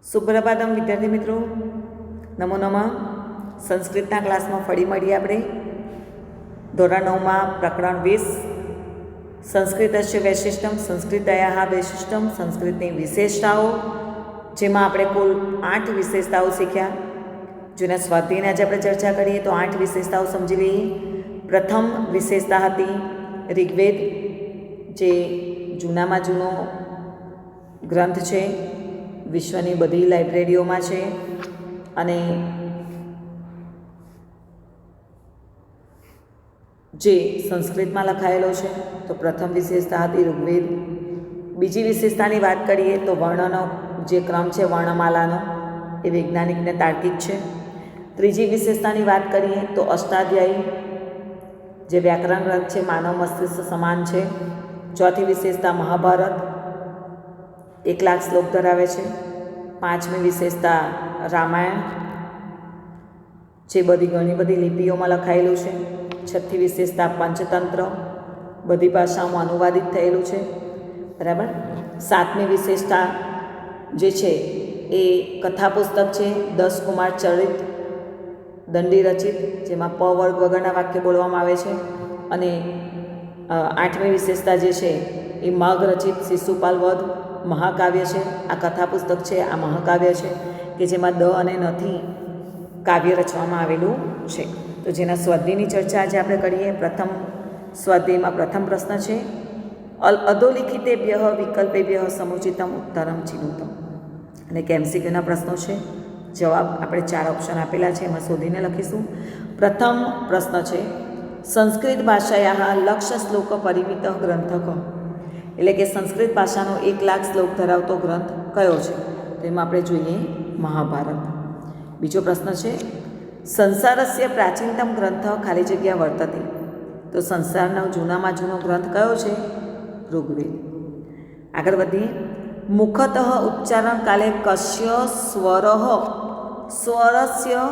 સુપ્રભાતમ વિદ્યાર્થી મિત્રો, નમો નમઃ. સંસ્કૃતના ક્લાસમાં ફરી મળીએ આપણે. ધોરણ 9માં પ્રકરણ 20 સંસ્કૃતસ્ય વૈશિષ્ટ્યમ સંસ્કૃતયા વૈશિષ્ટ્યમ સંસ્કૃતની વિશેષતાઓ, જેમાં આપણે કુલ 8 વિશેષતાઓ શીખ્યા. જેના સ્વાધ્યાયની આજે આપણે ચર્ચા કરીએ તો 8 વિશેષતાઓ સમજી લઈએ. પ્રથમ વિશેષતા હતી ઋગ્વેદ, જે જૂનામાં જૂનો ગ્રંથ છે, વિશ્વની બધી લાઇબ્રેરીઓમાં છે અને જે સંસ્કૃતમાં લખાયેલો છે. તો પ્રથમ વિશેષતા હતી ઋગ્વેદ. બીજી વિશેષતાની વાત કરીએ તો વર્ણનો જે ક્રમ છે વર્ણમાલાનો, એ વૈજ્ઞાનિક ને તાર્કિક છે. ત્રીજી વિશેષતાની વાત કરીએ તો અષ્ટાધ્યાયી, જે વ્યાકરણ ગ્રંથ છે, માનવ મસ્તિષ્ક સમાન છે. ચોથી વિશેષતા મહાભારત, 1,00,000 શ્લોક ધરાવે છે. પાંચમી વિશેષતા રામાયણ, જે ઘણી બધી લિપિઓમાં લખાયેલું છે. છઠ્ઠી વિશેષતા પંચતંત્ર, બધી ભાષાઓમાં અનુવાદિત થયેલું છે, બરાબર. સાતમી વિશેષતા જે છે એ કથા પુસ્તક છે, 10 કુમાર ચરિત દંડી રચિત, જેમાં પ વર્ગ વગરના વાક્ય બોલવામાં આવે છે. અને આઠમી વિશેષતા જે છે એ માઘ રચિત શિશુપાલ વધ મહાકાવ્ય છે. આ કથા પુસ્તક છે, આ મહાકાવ્ય છે કે જેમાં દ અને નથી કાવ્ય રચવામાં આવેલું છે. તો જેના સ્વાધ્યાયની ચર્ચા આજે આપણે કરીએ. પ્રથમ સ્વાધ્યાયમાં પ્રથમ પ્રશ્ન છે અધોલિખિતેભ્ય વિકલ્પેભ્ય સમુચિતમ ઉત્તરમ ચિનુતમ, અને કેમસીક્યુના પ્રશ્નો છે. જવાબ આપણે 4 ઓપ્શન આપેલા છે, એમાં શોધીને લખીશું. પ્રથમ પ્રશ્ન છે સંસ્કૃત ભાષાયા લક્ષ શ્લોક પરિમિત ગ્રંથ ક, એટલે કે સંસ્કૃત ભાષાનો 1,00,000 શ્લોક ધરાવતો ગ્રંથ કયો છે? તો એમાં આપણે જોઈએ મહાભારત. બીજો પ્રશ્ન છે સંસારસ્ય પ્રાચીનતમ ગ્રંથ ખાલી જગ્યા વર્તતે, તો સંસારનો જૂનામાં જૂનો ગ્રંથ કયો છે? ઋગ્વેદ. આગળ વધીએ. મુખતઃ ઉચ્ચારણ કાલે કસ્ય સ્વરસ્ય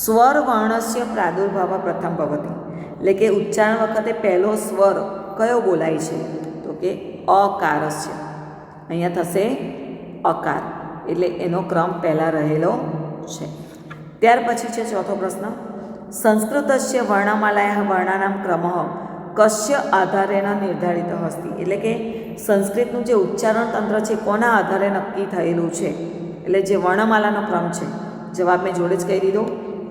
સ્વરવર્ણસ્ય પ્રાદુર્ભાવ પ્રથમ ભવતિ, એટલે કે ઉચ્ચારણ વખતે પહેલો સ્વર કયો બોલાય છે? તો કે અકારસ્ય. અહીંયા થશે અકાર, એટલે એનો ક્રમ પહેલાં રહેલો છે. ત્યાર પછી છે ચોથો પ્રશ્ન સંસ્કૃતસ્ય વર્ણમાલાયા વર્ણાનામ ક્રમ કસ્ય આધારેણ નિર્ધારિત હસ્તિ, એટલે કે સંસ્કૃતનું જે ઉચ્ચારણ તંત્ર છે કોના આધારે નક્કી થયેલું છે? એટલે જે વર્ણમાલાનો ક્રમ છે. જવાબ મેં જોડે જ કહી દીધો,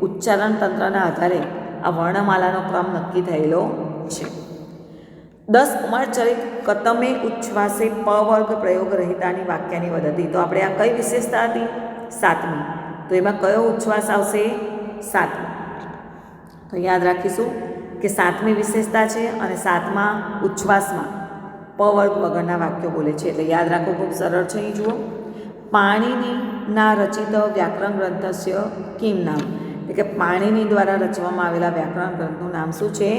ઉચ્ચારણ તંત્રના આધારે આ વર્ણમાલાનો ક્રમ નક્કી થયેલો છે. 10 કુમાર ચરિત કતમે ઉચ્છ્વાસે પ વર્ગ પ્રયોગ રહિતાની વાક્યની વદતી, તો આપણે આ કઈ વિશેષતા હતી? 7મી. તો એમાં કયો ઉચ્છ્વાસ આવશે? 7મી. તો યાદ રાખીશું કે 7મી વિશેષતા છે અને 7મા ઉચ્છ્વાસમાં પ વર્ગ વગરના વાક્યો બોલે છે. એટલે યાદ રાખવું ખૂબ સરળ છે. અહીં જુઓ, પાણિનીના રચિત વ્યાકરણ ગ્રંથસ્ય કિમ નામ, એટલે કે પાણિની દ્વારા રચવામાં આવેલા વ્યાકરણ ગ્રંથનું નામ શું છે?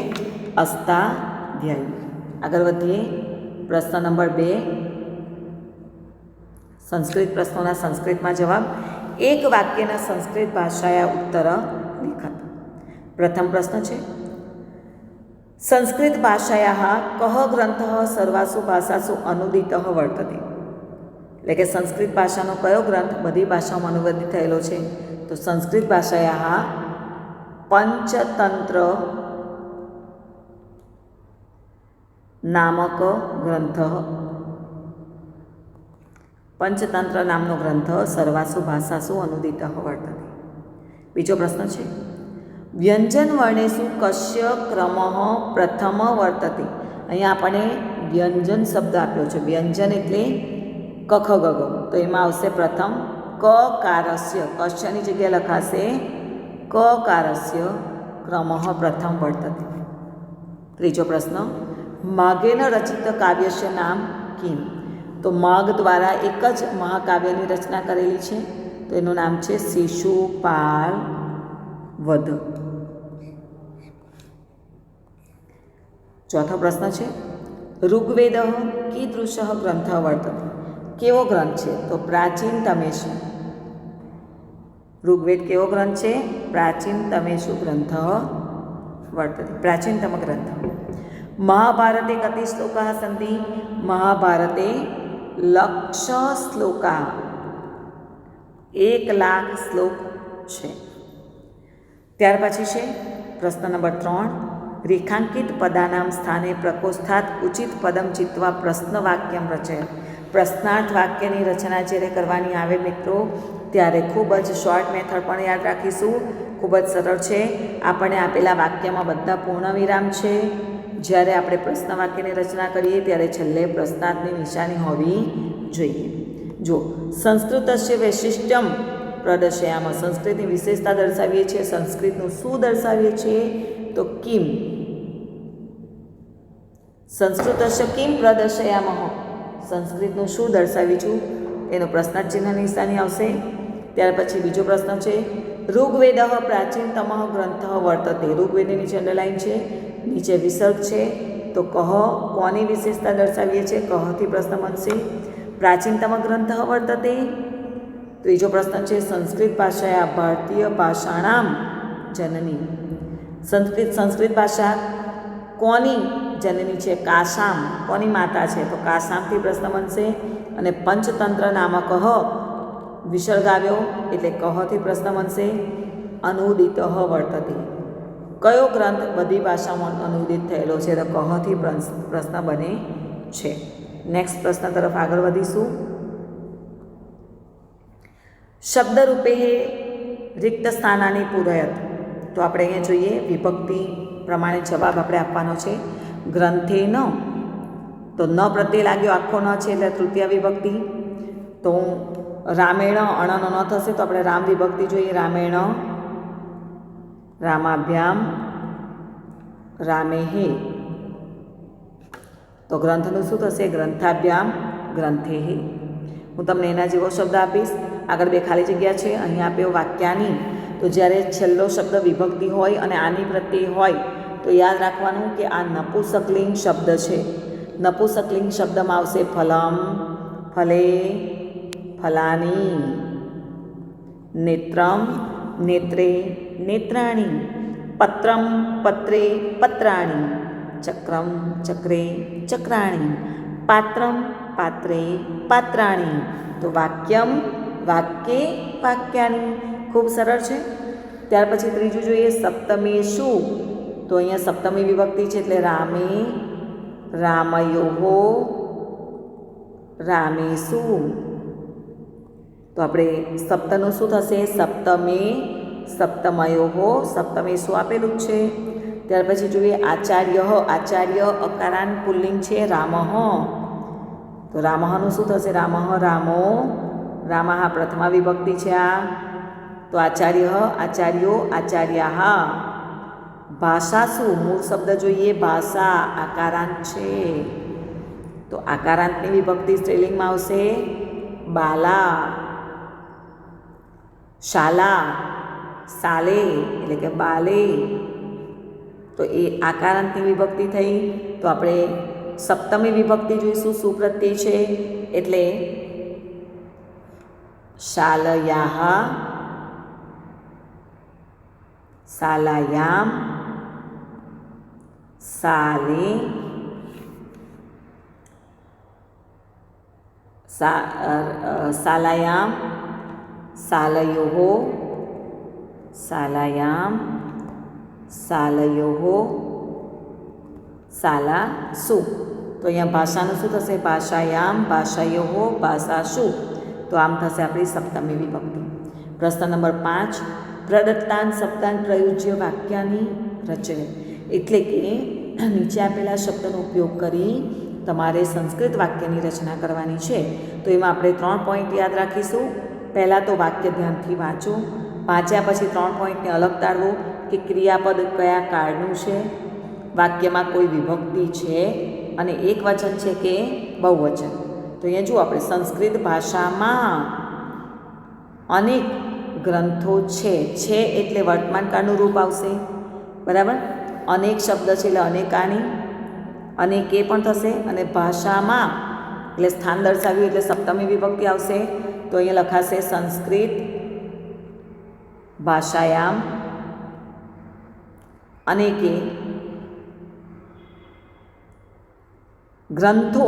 અષ્ટાધ્યાયી. આગળ વધીએ. પ્રશ્ન નંબર 2, સંસ્કૃત પ્રશ્નોના સંસ્કૃતમાં જવાબ. એક વાક્યના સંસ્કૃત ભાષાયા ઉત્તર લિખત. પ્રથમ પ્રશ્ન છે સંસ્કૃત ભાષાયા કહ ગ્રંથ સર્વાસુ ભાષાસુ અનુદિત વર્તતે, એટલે કે સંસ્કૃત ભાષાનો કયો ગ્રંથ બધી ભાષાઓમાં અનુવાદિત થયેલો છે? તો સંસ્કૃત ભાષાયા પંચતંત્ર નામક ગ્રંથ, પંચતંત્ર નામનો ગ્રંથ સર્વાસુ ભાષાસુ અનુદિત વર્તતે. બીજો પ્રશ્ન છે વ્યંજન વર્ણેશુ કસ્ય ક્રમ પ્રથમ વર્તતે, અહીંયા આપણે વ્યંજન શબ્દ આપ્યો છે. વ્યંજન એટલે કખ ગગ, તો એમાં આવશે પ્રથમ કકારસ્ય, કસ્યની જગ્યાએ લખાશે કકારસ્ય ક્રમ પ્રથમ વર્તતે. ત્રીજો પ્રશ્ન માઘેન રચિત કાવ્યસ્ય નામ કિમ, તો માઘ દ્વારા એક જ મહાકાવ્યની રચના કરેલી છે, તો એનું નામ છે શિશુપાલ વધ. ચોથો પ્રશ્ન છે ઋગ્વેદ કીદૃશ ગ્રંથ વર્તતે, કેવો ગ્રંથ છે? તો પ્રાચીનતમેષુ. ઋગ્વેદ કેવો ગ્રંથ છે? પ્રાચીનતમેષુ ગ્રંથ વર્તતે, પ્રાચીનતમ ગ્રંથ. મહાભારતે કતિ શ્લોકાः સन्ति? મહાભારતે લક્ષ શ્લોકા, 1,00,000 શ્લોક છે. ત્યાર પછી છે પ્રશ્ન નંબર 3, રેખાંકિત પદાનામ સ્થાને પ્રકોષ્ઠાત ઉચિત પદમ ચિત્વા પ્રશ્ન વાક્યમ રચય. પ્રશ્નાર્થ વાક્યની રચના જ્યારે કરવાની આવે મિત્રો ત્યારે ખૂબ જ શોર્ટ મેથડ પણ યાદ રાખીશું. ખૂબ જ સરળ છે. આપણને આપેલા વાક્યમાં બધા પૂર્ણ વિરામ છે. જ્યારે આપણે પ્રશ્ન વાક્યની રચના કરીએ ત્યારે છેલ્લે પ્રશ્નાર્થની નિશાની હોવી જોઈએ. જો સંસ્કૃતસ્ય વૈશિષ્ટ્યમ પ્રદર્શયામાં, સંસ્કૃતની વિશેષતા દર્શાવીએ છીએ. સંસ્કૃતનું શું દર્શાવીએ છીએ તો કિમ. સંસ્કૃતસ્ય કિમ પ્રદર્શયામઃ, સંસ્કૃતનું શું દર્શાવી છું એનો પ્રશ્નાર્થ ચિહ્ન નિશાની આવશે. ત્યાર પછી બીજો પ્રશ્ન છે ઋગ્વેદ પ્રાચીનતમ ગ્રંથ વર્તતે. ઋગ્વેદની નીચે અંડરલાઈન છે, નીચે વિસર્ગ છે. તો કહ કોની વિશેષતા દર્શાવીએ છીએ, કહથી પ્રશ્ન બનશે. પ્રાચીનતમ ગ્રંથ વર્તતે. ત્રીજો પ્રશ્ન છે સંસ્કૃત ભાષાયા ભારતીય ભાષાણામ જનની. સંસ્કૃત ભાષા કોની જનની છે, કાશામ. કોની માતા છે તો કાશામથી પ્રશ્ન બનશે. અને પંચતંત્ર નામક વિસર્ગ આવ્યો એટલે કહથી પ્રશ્ન બનશે. અનુદિત વર્તતે. કયો ગ્રંથ બધી ભાષામાં અનુદિત થયેલો છે તો કહથી પ્રશ્ન બને છે. નેક્સ્ટ પ્રશ્ન તરફ આગળ વધીશું. શબ્દરૂપે રિક્ત સ્થાનાની પૂરયત. તો આપણે અહીંયા જોઈએ વિભક્તિ પ્રમાણે જવાબ આપણે આપવાનો છે. ગ્રંથે ન, તો ન પ્રત્યે લાગ્યો આખો ન છે એટલે તૃતીય વિભક્તિ. તો રામેણ અણનો ન થશે તો આપણે રામ વિભક્તિ જોઈએ. રામેણ, રામાભ્યામ, રામેહે. તો ગ્રંથનું શું થશે, ગ્રંથાભ્યામ, ગ્રંથેહે. હું તમને એના જેવો શબ્દ આપીશ. આગળ બે ખાલી જગ્યા છે, અહીંયા આપ્યો વાક્યાની. તો જ્યારે છેલ્લો શબ્દ વિભક્તિ હોય અને આની પ્રત્યે હોય તો યાદ રાખવાનું કે આ નપુંસકલિંગ શબ્દ છે. નપુંસકલિંગ શબ્દમાં આવશે ફલમ, ફલે, ફલાની, નેત્રમ, નેત્રે, નેત્રાણી, પત્રમ, પત્રે, પત્રાણી, ચક્રમ, ચક્રે, ચક્રાણી, પાત્રમ, પાત્રે, પાત્રાણી. તો વાક્યમ, વાક્યે, વાક્યાની. ખૂબ સરળ છે. ત્યાર પછી ત્રીજું જોઈએ સપ્તમી શું. તો અહીંયા સપ્તમી વિભક્તિ છે એટલે રામે, રામયોહો, રામેસુ. તો આપણે સપ્તનું શું થશે, સપ્તમે, સપ્તમયોહો, સપ્તમેસુ આપેલું જ છે. ત્યાર પછી જોઈએ આચાર્ય. આચાર્ય અકારાન પુલ્લિંગ છે રામઃ. તો રામઃનું શું થશે, રામઃ, રામો, રામઃ પ્રથમા વિભક્તિ છે આ. તો આચાર્ય, આચાર્યો, આચાર્યાઃ. ભાષા શું, મૂળ શબ્દ જોઈએ ભાષા, આકારાંત છે. તો આકારાંતની વિભક્તિ સ્ત્રીલિંગમાં આવશે બાલા, શાલા, સાલે એટલે કે બાલે. તો એ આકારાંતની વિભક્તિ થઈ. તો આપણે સપ્તમી વિભક્તિ જોઈશું સુપ્રત્યય છે એટલે શાલયાહ, શાલાયામ, સાલે, શાલાયામ, શાલયોહો, શાલાયામ, શાલયોહો, શાલાસુ. તો અહીંયા ભાષાનું શું થશે, ભાષાયામ, ભાષાયોહો, ભાષાસુ. તો આમ થશે આપણી સપ્તમી વિભક્તિ. પ્રશ્ન નંબર 5, પ્રદત્તાન સપ્તાન પ્રયુજ્ય વાક્યાની રચય. એટલે કે નીચે આપેલા શબ્દનો ઉપયોગ કરી તમારે સંસ્કૃત વાક્યની રચના કરવાની છે. તો એમાં આપણે 3 પોઈન્ટ યાદ રાખીશું. પહેલાં તો વાક્ય ધ્યાનથી વાંચો. વાંચ્યા પછી 3 પોઈન્ટને અલગ તારવો કે ક્રિયાપદ કયા કાળનું છે, વાક્યમાં કોઈ વિભક્તિ છે અને એક વચન છે કે બહુવચન. તો અહીંયા જુઓ આપણે સંસ્કૃત ભાષામાં અનેક ગ્રંથો છે એટલે વર્તમાન કાળનું રૂપ આવશે. બરાબર, અનેક શબ્દ છે એટલે અનેકાની, અનેક એ પણ થશે. અને ભાષામાં એટલે સ્થાન દર્શાવ્યું એટલે સપ્તમી વિભક્તિ આવશે. તો અહીંયા લખાશે સંસ્કૃત ભાષાયામ અનેકે ગ્રંથો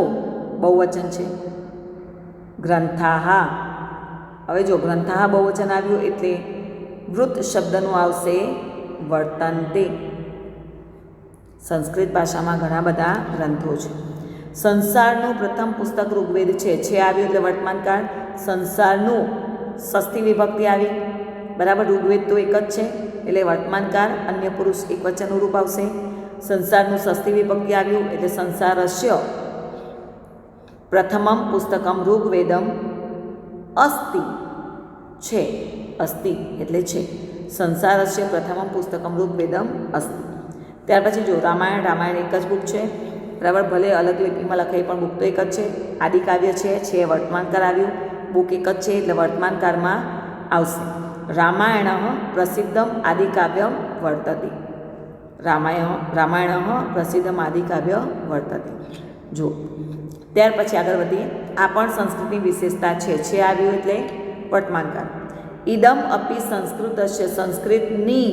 બહુવચન છે, ગ્રંથાહ હવે જો ગ્રંથઃ બહુવચન આવ્યું એટલે વૃત્ત શબ્દનું આવશે વર્તન્તે. સંસ્કૃત ભાષામાં ઘણા બધા ગ્રંથો છે. સંસારનું પ્રથમ પુસ્તક ઋગ્વેદ છે આવ્યું એટલે વર્તમાનકાળ. સંસારનું ષષ્ઠી વિભક્તિ આવી, બરાબર. ઋગ્વેદ તો એક જ છે એટલે વર્તમાનકાળ, અન્ય પુરુષ એક વચનનું રૂપ આવશે. સંસારનું ષષ્ઠી વિભક્તિ આવ્યું એટલે સંસારસ્ય પ્રથમમ પુસ્તકમ ઋગ્વેદમ અસ્તિ છે. અસ્તિ એટલે છે. સંસારસ્ય પ્રથમમ પુસ્તકમ ઋગ્વેદમ અસ્તિ. ત્યાર પછી જો રામાયણ એક જ બુક છે, બરાબર. ભલે અલગ લિપિમાં લખાઈ પણ બુક તો એક જ છે. આદિકાવ્ય છે વર્તમાનકાળ આવ્યું, બુક એક જ છે એટલે વર્તમાનકાળમાં આવશે. રામાયણ પ્રસિદ્ધમ આદિકાવ્યમ વર્તતે. રામાયણ પ્રસિદ્ધમ આદિકાવ્ય વર્તતે. જો ત્યાર પછી આગળ વધીએ. આ પણ સંસ્કૃતની વિશેષતા છે આવ્યું એટલે વર્તમાનકાળ. ઇદમ અપી સંસ્કૃતસ્ય, સંસ્કૃતની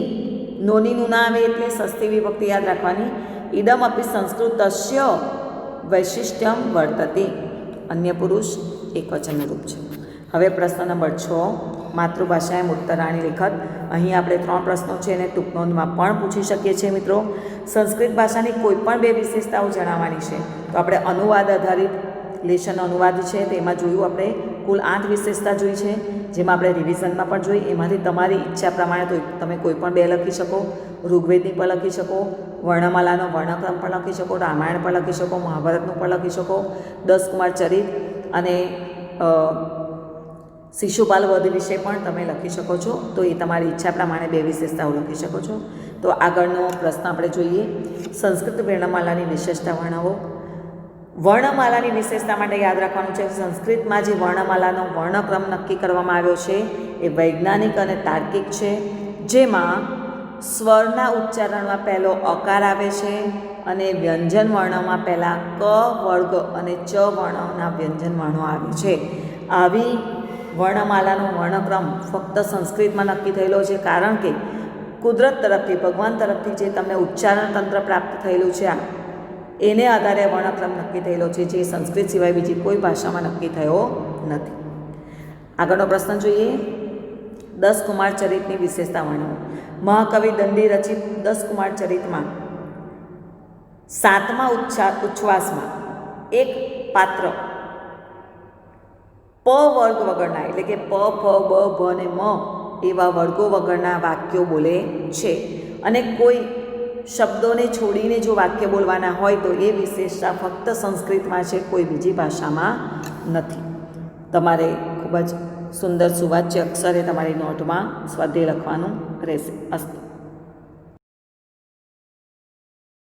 નોની ના આવે એટલે ષષ્ઠી વિભક્તિ યાદ રાખવાની. ઇદમ અપી સંસ્કૃતસ્ય વૈશિષ્ટ્યમ વર્તતે. અન્ય પુરુષ એક વચનનું રૂપ છે. હવે પ્રશ્ન નંબર 6, માતૃભાષાએમ ઉત્તરાણી લેખત. અહીં આપણે 3 પ્રશ્નો છે અને ટૂંક નોંધમાં પણ પૂછી શકીએ છીએ મિત્રો. સંસ્કૃત ભાષાની કોઈ પણ 2 વિશેષતાઓ જણાવવાની છે. તો આપણે અનુવાદ આધારિત લેશન અનુવાદ છે તેમાં જોયું આપણે કુલ 8 વિશેષતા જોઈ છે, જેમાં આપણે રિવિઝનમાં પણ જોઈ. એમાંથી તમારી ઈચ્છા પ્રમાણે તો તમે કોઈ પણ 2 લખી શકો. ઋગ્વેદની પણ લખી શકો, વર્ણમાલાનો વર્ણક્રમ પણ લખી શકો, રામાયણ પણ લખી શકો, મહાભારતનું પણ લખી શકો, 10 કુમાર ચરિત અને શિશુપાલ વધ વિશે પણ તમે લખી શકો છો. તો એ તમારી ઈચ્છા પ્રમાણે 2 વિશેષતાઓ લખી શકો છો. તો આગળનો પ્રશ્ન આપણે જોઈએ. સંસ્કૃત વર્ણમાલાની વિશેષતા વર્ણવો. વર્ણમાલાની વિશેષતા માટે યાદ રાખવાનું છે સંસ્કૃતમાં જે વર્ણમાલાનો વર્ણક્રમ નક્કી કરવામાં આવ્યો છે એ વૈજ્ઞાનિક અને તાર્કિક છે, જેમાં સ્વરના ઉચ્ચારણમાં પહેલો અકાર આવે છે અને વ્યંજન વર્ણમાં પહેલાં ક વર્ગ અને ચ વર્ણના વ્યંજન વર્ણો આવે છે. આવી વર્ણમાલાનો વર્ણક્રમ ફક્ત સંસ્કૃતમાં નક્કી થયેલો છે, કારણ કે કુદરત તરફથી, ભગવાન તરફથી જે તમને ઉચ્ચારણ તંત્ર પ્રાપ્ત થયેલું છે એને આધારે વર્ણક્રમ નક્કી થયેલો છે, જે સંસ્કૃત સિવાય બીજી કોઈ ભાષામાં નક્કી થયો નથી. આગળનો પ્રશ્ન જોઈએ. 10 કુમાર ચરિતની વિશેષતા વર્ણવો. મહાકવિ દંડી રચિત 10 કુમાર ચરિતમાં 7મા ઉચ્છ્વાસમાં એક પાત્ર પ વર્ગ વગરના, એટલે કે પ, ફ, બ, ભ અને મ એવા વર્ગો વગરના વાક્યો બોલે છે. અને કોઈ શબ્દોને છોડીને જો વાક્ય બોલવાના હોય તો એ વિશેષતા ફક્ત સંસ્કૃતમાં છે, કોઈ બીજી ભાષામાં નથી. તમારે ખૂબ જ સુંદર સુવાચ્ય અક્ષરે તમારી નોટમાં સ્વાધ્યાય લખવાનું રહેશે. અસ્તુ.